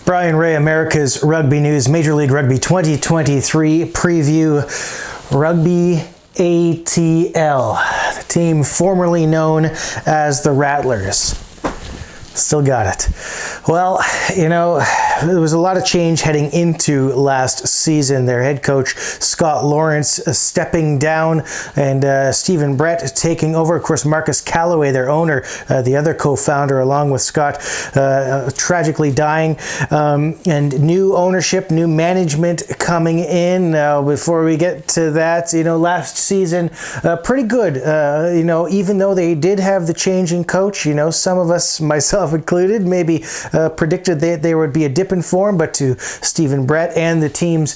Bryan Ray, America's Rugby News, Major League Rugby 2023 preview. Rugby ATL, the team formerly known as the Rattlers. Still got it. Well, you know, there was a lot of change heading into last season. Their head coach, Scott Lawrence, stepping down, and Stephen Brett taking over. Of course, Marcus Calloway, their owner, the other co-founder, along with Scott, tragically dying. And new ownership, new management coming in. Before we get to that, you know, last season, pretty good. You know, even though they did have the change in coach, you know, some of us, myself included, maybe predicted that there would be a dip in form, but to Stephen Brett and the team's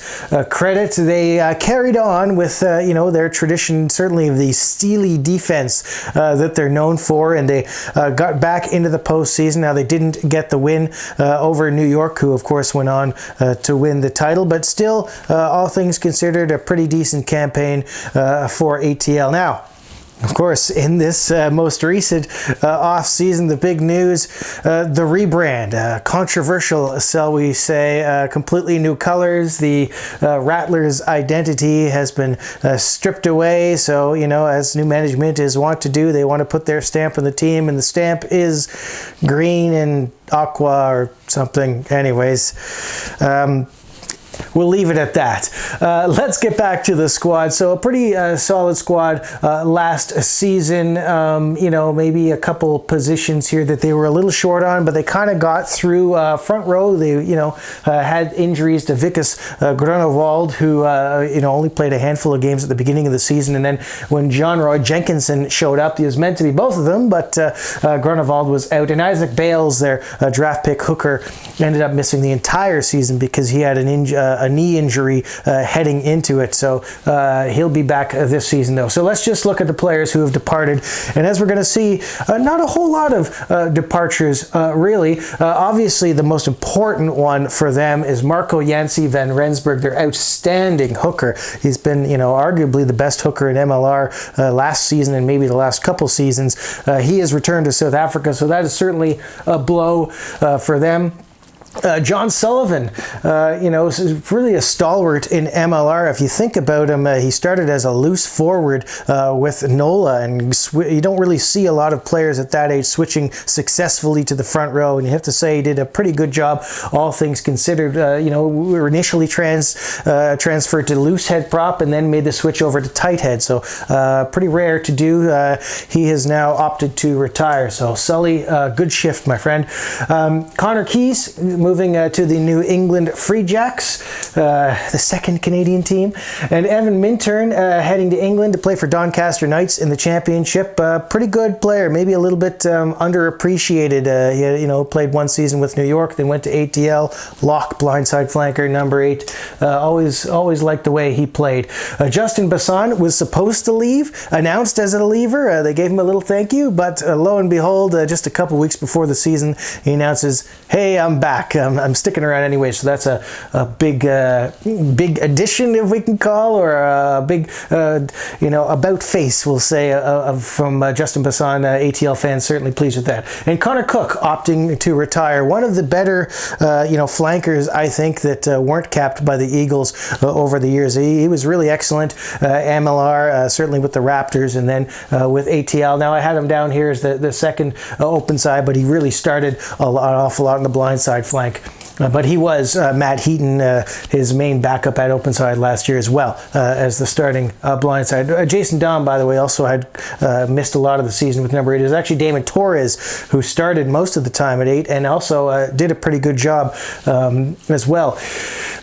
credit, they carried on with you know, their tradition, certainly of the steely defense that they're known for, and they got back into the postseason. Now, they didn't get the win over New York, who of course went on to win the title, but still, all things considered, a pretty decent campaign for ATL. Now, of course, in this most recent off-season, the big news, the rebrand, controversial, shall we say, completely new colors. The Rattlers' identity has been stripped away. So, you know, as new management is wont to do, they want to put their stamp on the team, and the stamp is green and aqua or something. Anyways, we'll leave it at that. Let's get back to the squad. So a pretty solid squad last season. You know, maybe a couple positions here that they were a little short on, but they kind of got through. Front row, they, you know, had injuries to Vikas Grunewald, who, you know, only played a handful of games at the beginning of the season. And then when John Roy Jenkinson showed up, he was meant to be both of them, but Grunewald was out. And Isaac Bales, their draft pick hooker, ended up missing the entire season because he had a knee injury heading into it. So he'll be back this season, though. So let's just look at the players who have departed. And as we're going to see, not a whole lot of departures, really. Obviously, the most important one for them is Marco Yancey van Rensburg, their outstanding hooker. He's been, you know, arguably the best hooker in MLR last season and maybe the last couple seasons. He has returned to South Africa, so that is certainly a blow for them. John Sullivan, you know, is really a stalwart in MLR. If you think about him, he started as a loose forward with NOLA, and you don't really see a lot of players at that age switching successfully to the front row, and you have to say he did a pretty good job, all things considered. You know, we were initially transferred to loose head prop and then made the switch over to tight head, so pretty rare to do. He has now opted to retire, so Sully, good shift, my friend. Connor Keys, moving to the New England Free Jacks, the second Canadian team. And Evan Minturn heading to England to play for Doncaster Knights in the championship. Pretty good player, maybe a little bit underappreciated. He, you know, played one season with New York, then went to ATL, lock, blindside flanker, number 8. Always liked the way he played. Justin Basson was supposed to leave, announced as a leaver. They gave him a little thank you, but lo and behold, just a couple weeks before the season, he announces, "Hey, I'm back. I'm sticking around anyway." So that's a big addition, if we can call, or a big you know, about face, we'll say, from Justin Basson. ATL fans certainly pleased with that. And Connor Cook opting to retire, one of the better you know, flankers, I think, that weren't capped by the Eagles over the years. He was really excellent. MLR, certainly with the Raptors, and then with ATL. Now I had him down here as the second open side, but he really started an awful lot on the blind side flank. But he was Matt Heaton, his main backup at open side last year, as well as the starting blind side. Jason Dom, by the way, also had missed a lot of the season with number 8. It was actually Damon Torres who started most of the time at 8 and also did a pretty good job as well.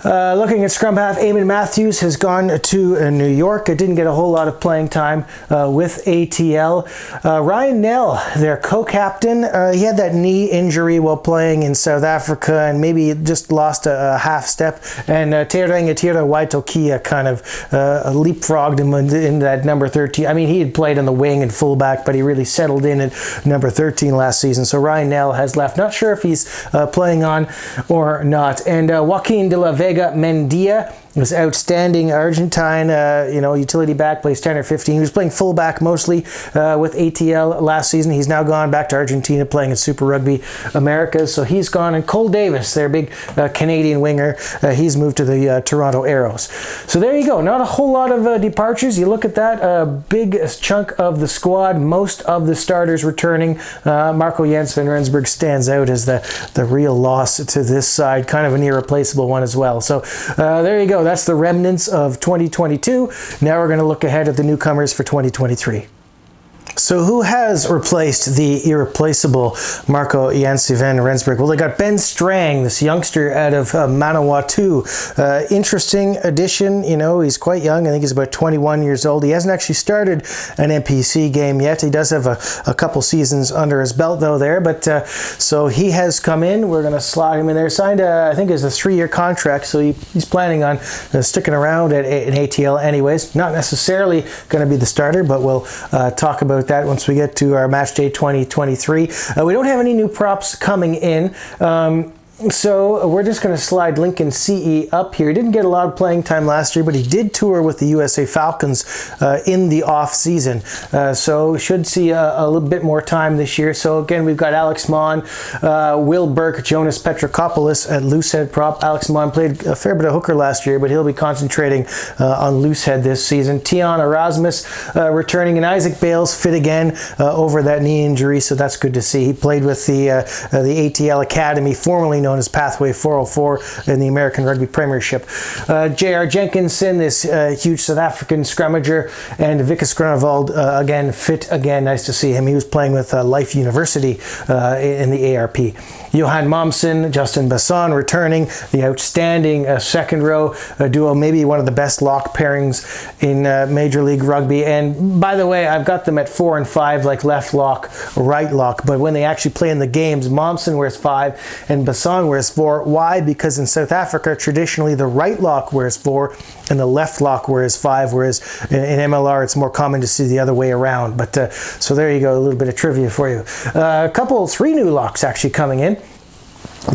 Looking at scrum half, Eamon Matthews has gone to New York. Didn't get a whole lot of playing time with ATL. Ryan Nell, their co-captain, he had that knee injury while playing in South Africa, and maybe just lost a half step. And Terengatira Waitokia kind of leapfrogged him in that number 13. I mean, he had played on the wing and fullback, but he really settled in at number 13 last season. So Ryan Nell has left. Not sure if he's playing on or not. And Joaquin de la Vega Mendia was outstanding. Argentine, utility back, plays 10 or 15. He was playing fullback mostly with ATL last season. He's now gone back to Argentina playing in Super Rugby Americas. So he's gone. And Cole Davis, their big Canadian winger, he's moved to the Toronto Arrows. So there you go. Not a whole lot of departures. You look at that, big chunk of the squad, most of the starters returning. Marco Jens van Rensburg stands out as the real loss to this side, kind of an irreplaceable one as well. So there you go. That's the remnants of 2022. Now we're going to look ahead at the newcomers for 2023. So who has replaced the irreplaceable Marco Jens van Rensburg? Well, they got Ben Strang, this youngster out of Manawatu. Interesting addition. He's quite young. I think he's about 21 years old. He hasn't actually started an NPC game yet. He does have a couple seasons under his belt, though, there. But so he has come in. We're going to slot him in there. Signed, I think, is a 3-year contract. So he's planning on sticking around at an ATL anyways. Not necessarily going to be the starter, but we'll talk about that once we get to our match day 2023. We don't have any new props coming in. So we're just going to slide Lincoln CE up here. He didn't get a lot of playing time last year, but he did tour with the USA Falcons in the off season. So should see a little bit more time this year. So again, we've got Alex Mon, Will Burke, Jonas Petrakopoulos at loosehead prop. Alex Mon played a fair bit of hooker last year, but he'll be concentrating on loosehead this season. Tion Erasmus returning, and Isaac Bales fit again over that knee injury, so that's good to see. He played with the ATL Academy, formerly known as Pathway 404 in the American Rugby Premiership. J.R. Jenkinson, this huge South African scrummager, and Vikas Grunewald, again, fit again. Nice to see him. He was playing with Life University in the ARP. Johan Momsen, Justin Basson returning, the outstanding second row duo, maybe one of the best lock pairings in Major League Rugby. And by the way, I've got them at 4 and 5, like left lock, right lock. But when they actually play in the games, Momsen wears 5 and Basson wears 4. Why? Because in South Africa, traditionally the right lock wears 4 and the left lock wears 5, whereas in MLR it's more common to see the other way around. But so there you go, a little bit of trivia for you. 3 new locks actually coming in.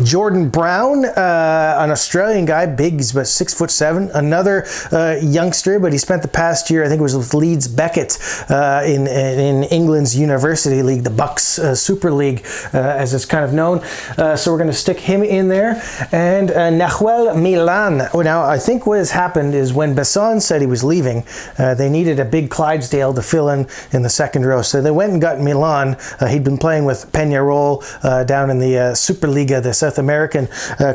Jordan Brown, an Australian guy, big, he's about 6'7", another youngster, but he spent the past year, I think it was with Leeds Beckett in England's University League, the Bucks Super League, as it's kind of known. So we're going to stick him in there. And Nahuel Milan. Now, I think what has happened is when Basson said he was leaving, they needed a big Clydesdale to fill in the second row. So they went and got Milan. He'd been playing with Peñarol down in the Superliga, the South American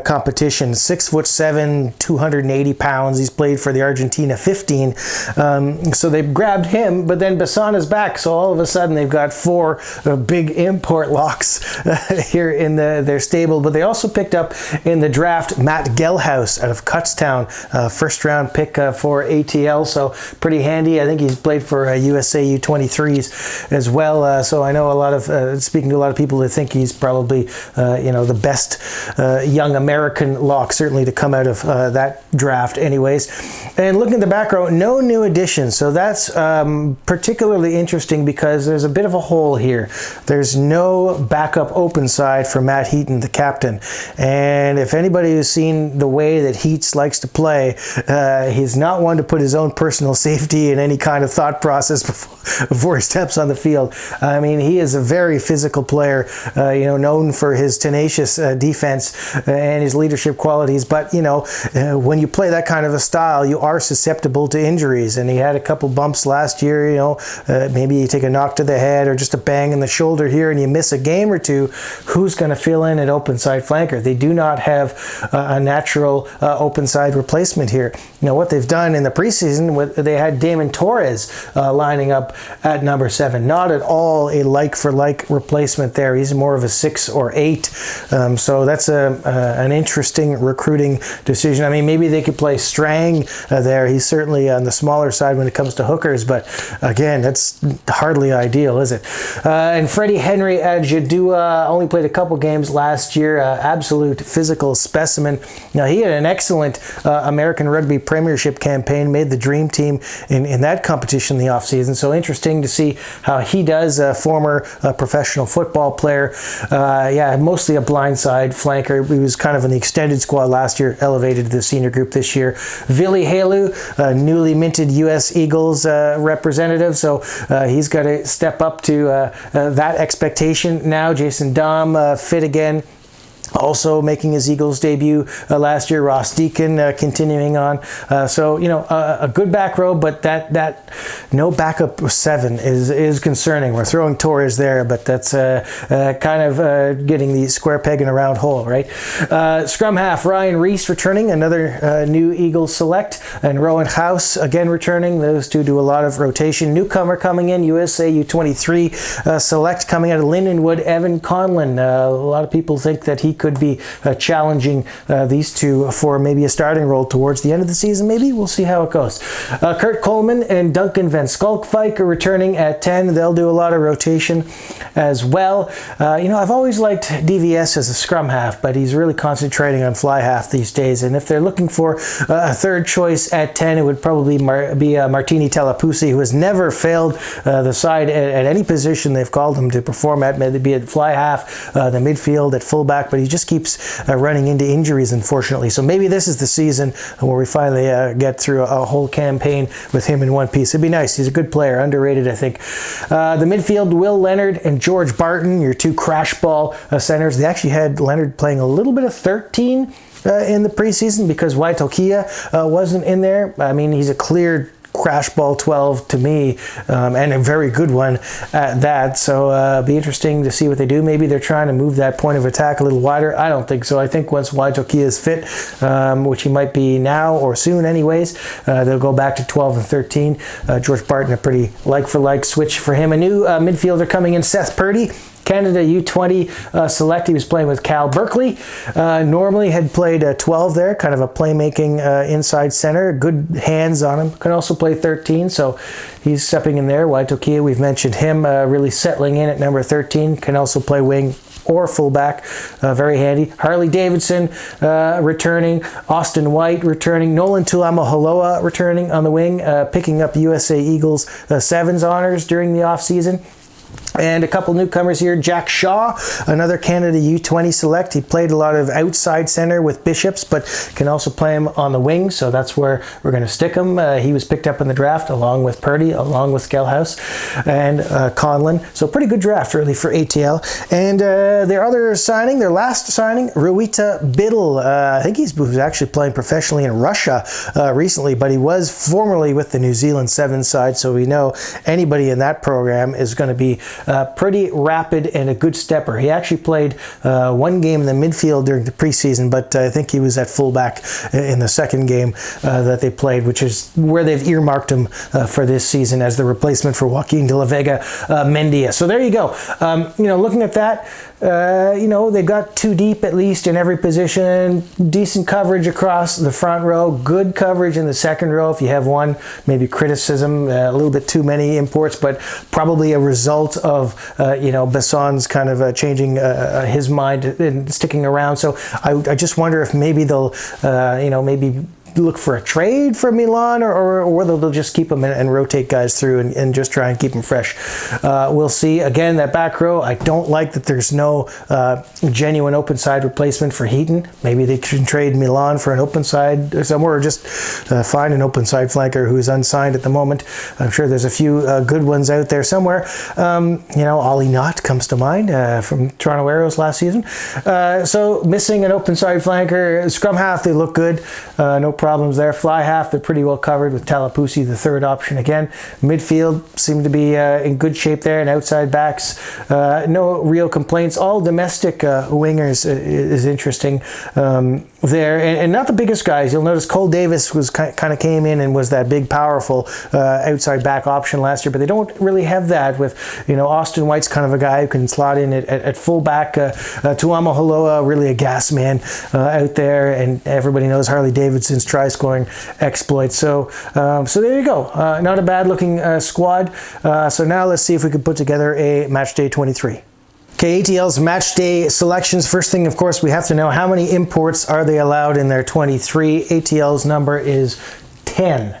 competition. 6'7", 280 pounds. He's played for the Argentina 15. So they grabbed him, but then Basson is back. So all of a sudden they've got 4 big import locks here in their stable. But they also picked up in the draft Matt Gelhaus out of Kutztown, first round pick for ATL. So pretty handy. I think he's played for USA U23s as well. So I know speaking to a lot of people that think he's probably the best young American lock, certainly to come out of that draft anyways. And looking at the back row, no new additions. So that's particularly interesting because there's a bit of a hole here. There's no backup open side for Matt Heaton, the captain. And if anybody has seen the way that Heats likes to play, he's not one to put his own personal safety in any kind of thought process before he steps on the field. I mean, he is a very physical player, known for his tenacious defense and his leadership qualities. But, when you play that kind of a style, you are susceptible to injuries. And he had a couple bumps last year, maybe you take a knock to the head or just a bang in the shoulder here and you miss a game or two. Who's going to fill in at open side flanker? They do not have a natural open side replacement here. What they've done in the preseason, they had Damon Torres lining up at number 7. Not at all a like-for-like replacement there. He's more of a 6 or 8. So that's an interesting recruiting decision. I mean, maybe they could play Strang there. He's certainly on the smaller side when it comes to hookers, but again, that's hardly ideal, is it? And Freddie Henry at Jadua only played a couple games last year. Absolute physical specimen. Now, he had an excellent American Rugby Premiership campaign, made the dream team in that competition in the offseason. So interesting to see how he does. A former professional football player. Mostly a blindside inside flanker. He was kind of in the extended squad last year, elevated to the senior group this year. Vili Heilu, newly minted U.S. Eagles representative, so he's got to step up to that expectation now. Jason Dahm, fit again, also making his Eagles debut last year. Ross Deacon continuing on. So, you know, a good back row, but that no backup 7 is concerning. We're throwing Torres there, but that's kind of getting the square peg in a round hole, right? Scrum half, Ryan Reese returning, another new Eagles select, and Rowan House again returning. Those two do a lot of rotation. Newcomer coming in, USA U23 select coming out of Lindenwood, Evan Conlon. A lot of people think that he could be challenging these two for maybe a starting role towards the end of the season. Maybe we'll see how it goes. Kurt Coleman and Duncan Van Skalkvik are returning at 10. They'll do a lot of rotation as well. You know, I've always liked DVS as a scrum half, but he's really concentrating on fly half these days. And if they're looking for a third choice at 10, it would probably be Martini Talapusi, who has never failed the side at any position they've called him to perform at, maybe at fly half, the midfield, at fullback, but he just keeps running into injuries, unfortunately. So maybe this is the season where we finally get through a whole campaign with him in one piece. It'd be nice. He's a good player, underrated, I think. The midfield, Will Leonard and George Barton, your two crash ball centers. They actually had Leonard playing a little bit of 13 in the preseason because Waitokia wasn't in there. I mean, he's a clear crash ball 12 to me, and a very good one at that. So be interesting to see what they do. Maybe they're trying to move that point of attack a little wider. I don't think so. I think once Waitokia is fit, which he might be now or soon anyways, they'll go back to 12 and 13. George Barton, a pretty like-for-like switch for him. A new midfielder coming in, Seth Purdy, Canada U20 select. He was playing with Cal Berkeley. Normally had played 12 there, kind of a playmaking inside center. Good hands on him. Can also play 13, so he's stepping in there. Waitokia, we've mentioned him, really settling in at number 13. Can also play wing or fullback. Very handy. Harley Davidson returning. Austin White returning. Nolan Tuamaholoa returning on the wing, picking up USA Eagles 7s honors during the offseason. And a couple newcomers here. Jack Shaw, another Canada U20 select. He played a lot of outside center with Bishops, but can also play him on the wing, so that's where we're going to stick him. He was picked up in the draft along with Purdy, along with Gelhaus and Conlon. So pretty good draft really for ATL. And their other signing, their last signing, Ruita Biddle. I think he was actually playing professionally in Russia recently, but he was formerly with the New Zealand 7 side, so we know anybody in that program is going to be pretty rapid and a good stepper. He actually played one game in the midfield during the preseason, but I think he was at fullback in the second game that they played, which is where they've earmarked him for this season as the replacement for Joaquin de la Vega Mendia. So there you go. You know, looking at that, you know, they've got 2 deep at least in every position, decent coverage across the front row, good coverage in the second row. If you have one, maybe criticism, a little bit too many imports, but probably a result of you know, Besson's kind of changing his mind and sticking around. So I just wonder if maybe they'll you know, maybe look for a trade for Milan, or whether they'll just keep them and rotate guys through and just try and keep them fresh. We'll see. Again, that back row, I don't like that there's no genuine open side replacement for Heaton. Maybe they can trade Milan for an open side somewhere, or just find an open side flanker who's unsigned at the moment. I'm sure there's a few good ones out there somewhere. You know, Ollie Knott comes to mind from Toronto Arrows last season. So missing an open side flanker. Scrum half, they look good. No problems there. Fly half, they're pretty well covered with Talapusi, the third option again. Midfield seem to be in good shape there, and outside backs, no real complaints. All domestic wingers is interesting there, and not the biggest guys. You'll notice Cole Davis was kind of came in and was that big, powerful outside back option last year, but they don't really have that with, you know, Austin White's kind of a guy who can slot in at fullback. Tuamaholoa, really a gas man out there, and everybody knows Harley Davidson's try-scoring exploits. So there you go. Not a bad-looking squad. So now let's see if we can put together a match day 23. Okay, ATL's match day selections. First thing, of course, we have to know how many imports are they allowed in their 23. ATL's number is 10.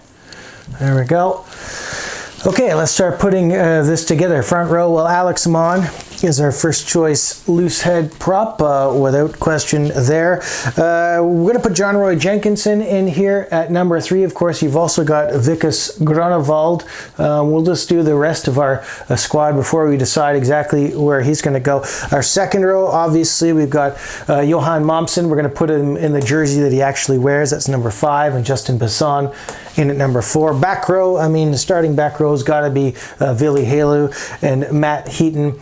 There we go. Okay, let's start putting this together. Front row, well, Alex Mon, is our first choice loose head prop, without question there. We're going to put John Roy Jenkinson in here at number 3. Of course, you've also got Vikas Grunewald. We'll just do the rest of our squad before we decide exactly where he's going to go. Our second row, obviously, we've got Johan Momsen. We're going to put him in the jersey that he actually wears. That's number 5, and Justin Basson in at number 4. Back row, I mean, the starting back row has got to be Vili Halu and Matt Heaton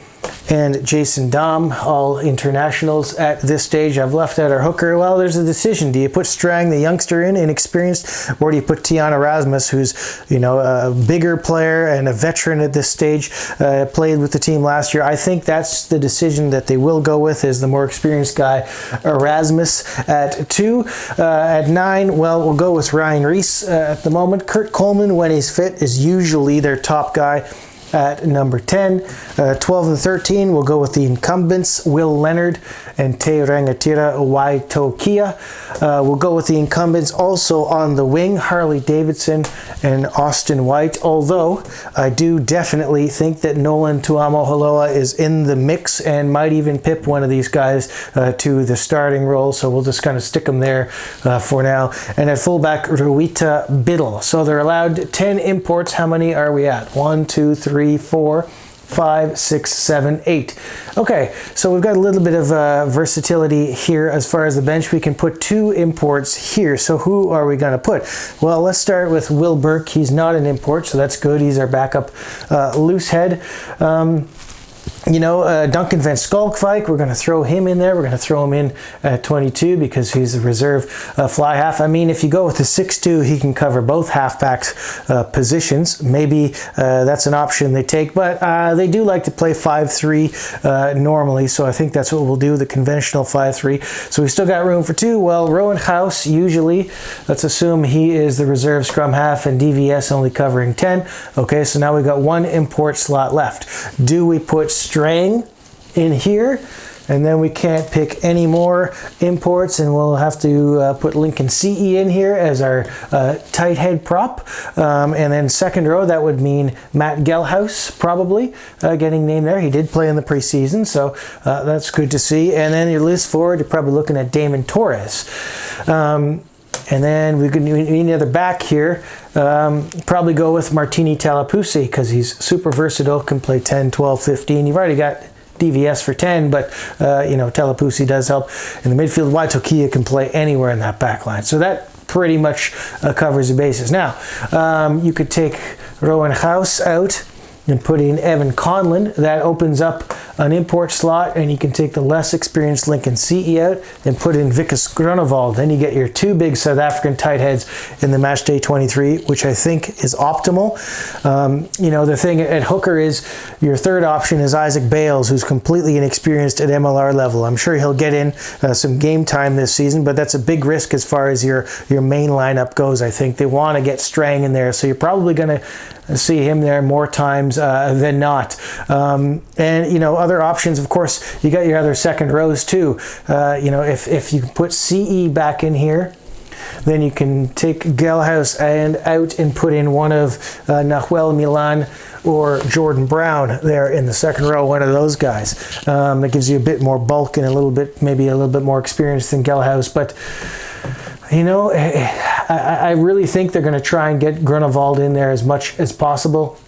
and Jason Dahm, all internationals at this stage. I've left out our hooker. Well, there's a decision. Do you put Strang, the youngster, in, inexperienced, or do you put Tiana Rasmus, who's, you know, a bigger player and a veteran at this stage, played with the team last year? I think that's the decision that they will go with, is the more experienced guy, Erasmus, at 2. At 9, well, we'll go with Ryan Reese at the moment. Kurt Coleman, when he's fit, is usually their top guy at number 10. 12 and 13, we'll go with the incumbents, Will Leonard and Te Rangatira Waitokia. We'll go with the incumbents also on the wing, Harley Davidson and Austin White, although I do definitely think that Nolan Tuamo-Haloa is in the mix and might even pip one of these guys to the starting role, so we'll just kind of stick them there for now. And at fullback, Ruita Biddle. So they're allowed 10 imports. How many are we at? 1, 2, 3, 4, 5, 6, 7, 8. Okay, so we've got a little bit of versatility here as far as the bench. We can put 2 imports here. So who are we going to put? Well, let's start with Will Burke. He's not an import, so that's good. He's our backup loose head. You know, Duncan Van Skalkvijk, we're going to throw him in there. We're going to throw him in at 22 because he's a reserve fly half. I mean, if you go with the 6'2", he can cover both halfbacks positions. Maybe that's an option they take, but they do like to play 5'3" normally, so I think that's what we'll do, the conventional 5'3". So we still got room for 2. Well, Rowan House, usually, let's assume he is the reserve scrum half and DVS only covering 10. Okay, so now we've got 1 import slot left. Do we put Strang in here, and then we can't pick any more imports, and we'll have to put Lincoln CE in here as our tight head prop, and then second row, that would mean Matt Gelhaus probably getting named there. He did play in the preseason, so that's good to see. And then your list forward, you're probably looking at Damon Torres. And then we need another back here. Probably go with Martini Talapusi because he's super versatile, can play 10, 12, 15. You've already got DVS for 10, but you know, Talapusi does help. In the midfield, Waitokia can play anywhere in that back line. So that pretty much covers the bases. Now, you could take Rowan House out and put in Evan Conlon. That opens up an import slot, and you can take the less experienced Lincoln CE out and put in Vikas Grunewald. Then you get your 2 big South African tight heads in the match day 23, which I think is optimal. You know, the thing at hooker is your third option is Isaac Bales, who's completely inexperienced at MLR level. I'm sure he'll get in some game time this season, but that's a big risk as far as your main lineup goes. I think they want to get Strang in there, so you're probably going to see him there more times than not. And, you know, other options, of course, you got your other second rows too. You know, if you put CE back in here, then you can take Gelhaus out and put in one of Nahuel Milan or Jordan Brown there in the second row, one of those guys. That gives you a bit more bulk and maybe a little bit more experience than Gelhaus. But, you know, I really think they're going to try and get Grunewald in there as much as possible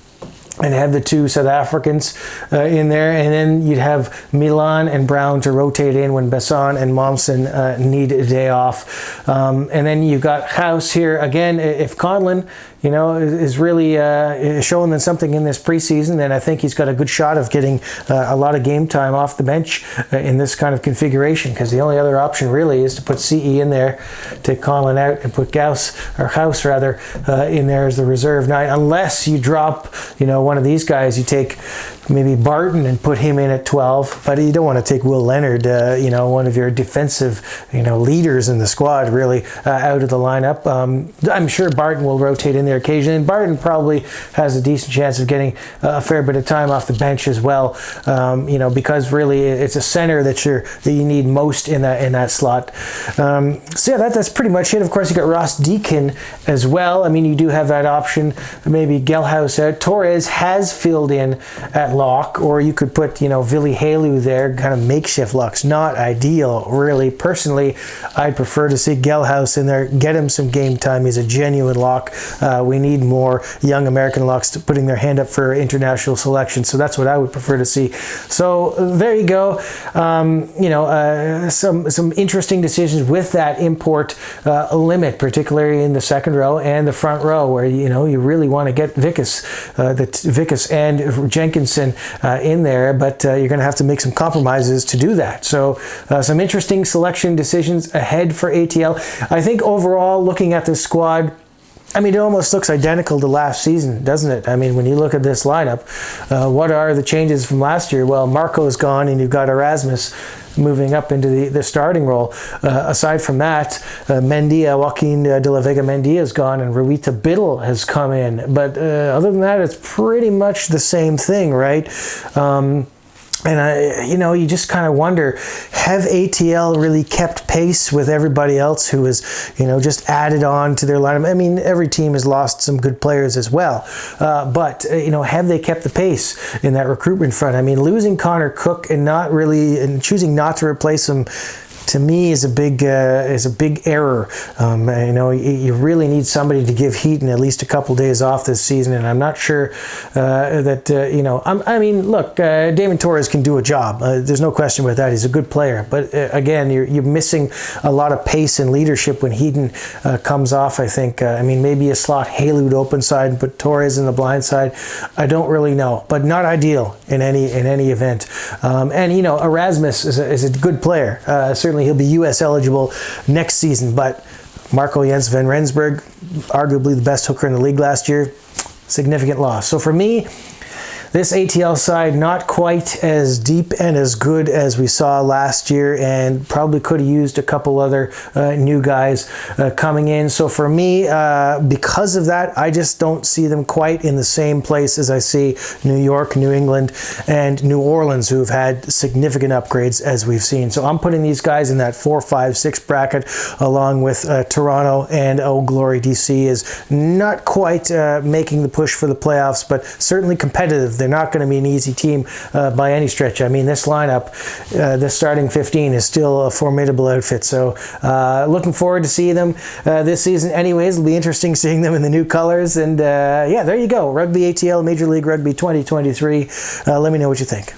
and have the 2 South Africans in there, and then you'd have Milan and Brown to rotate in when Besson and Momsen need a day off. And then you've got House here again. If Conlon, you know, is really showing them something in this preseason, then I think he's got a good shot of getting a lot of game time off the bench in this kind of configuration, because the only other option really is to put CE in there, take Conlon out, and put House in there as the reserve 9, unless you drop, you know, one of these guys. You take maybe Barton and put him in at 12, but you don't want to take Will Leonard, you know, one of your defensive, you know, leaders in the squad, really out of the lineup. I'm sure Barton will rotate in there occasionally, and Barton probably has a decent chance of getting a fair bit of time off the bench as well, you know, because really it's a center that you need most in that slot. So yeah, that's pretty much it. Of course, you got Ross Deakin as well. I mean, you do have that option, maybe Gelhaus out. Torres has filled in at lock, or you could put, Vili Haleu there, kind of makeshift locks. Not ideal, really. Personally, I'd prefer to see Gelhaus in there, get him some game time. He's a genuine lock. We need more young American locks putting their hand up for international selection, so that's what I would prefer to see. So there you go. Some interesting decisions with that import limit, particularly in the second row and the front row, where you really want to get Vickers and Jenkinson in there, but you're going to have to make some compromises to do that. So some interesting selection decisions ahead for ATL. I think overall, looking at this squad, it almost looks identical to last season, doesn't it? When you look at this lineup, what are the changes from last year? Well, Marco's gone, and you've got Erasmus moving up into the starting role. Aside from that, Joaquin de la Vega Mendia is gone, and Ruita Biddle has come in. But other than that, it's pretty much the same thing, right? And you just kind of wonder, have ATL really kept pace with everybody else who is, just added on to their lineup? Every team has lost some good players as well. But have they kept the pace in that recruitment front? Losing Connor Cook and choosing not to replace him, to me, is a big error. You really need somebody to give Heaton at least a couple days off this season, and I'm not sure that look, Damon Torres can do a job. There's no question about that. He's a good player, but again, you're missing a lot of pace and leadership when Heaton comes off. I think maybe a slot Haleu to open side and put Torres in the blind side. I don't really know, but not ideal in any event. Erasmus is a good player. Certainly he'll be U.S. eligible next season, but Marco Jens van Rensburg, arguably the best hooker in the league last year, significant loss. So for me, this ATL side, not quite as deep and as good as we saw last year, and probably could have used a couple other new guys coming in. So for me, because of that, I just don't see them quite in the same place as I see New York, New England, and New Orleans, who have had significant upgrades as we've seen. So I'm putting these guys in that 4, 5, 6 bracket, along with Toronto, and Old Glory DC is not quite making the push for the playoffs, but certainly competitive. They're not going to be an easy team by any stretch. This lineup, this starting 15 is still a formidable outfit. So looking forward to seeing them this season. Anyways, it'll be interesting seeing them in the new colors. And there you go. Rugby ATL Major League Rugby 2023. Let me know what you think.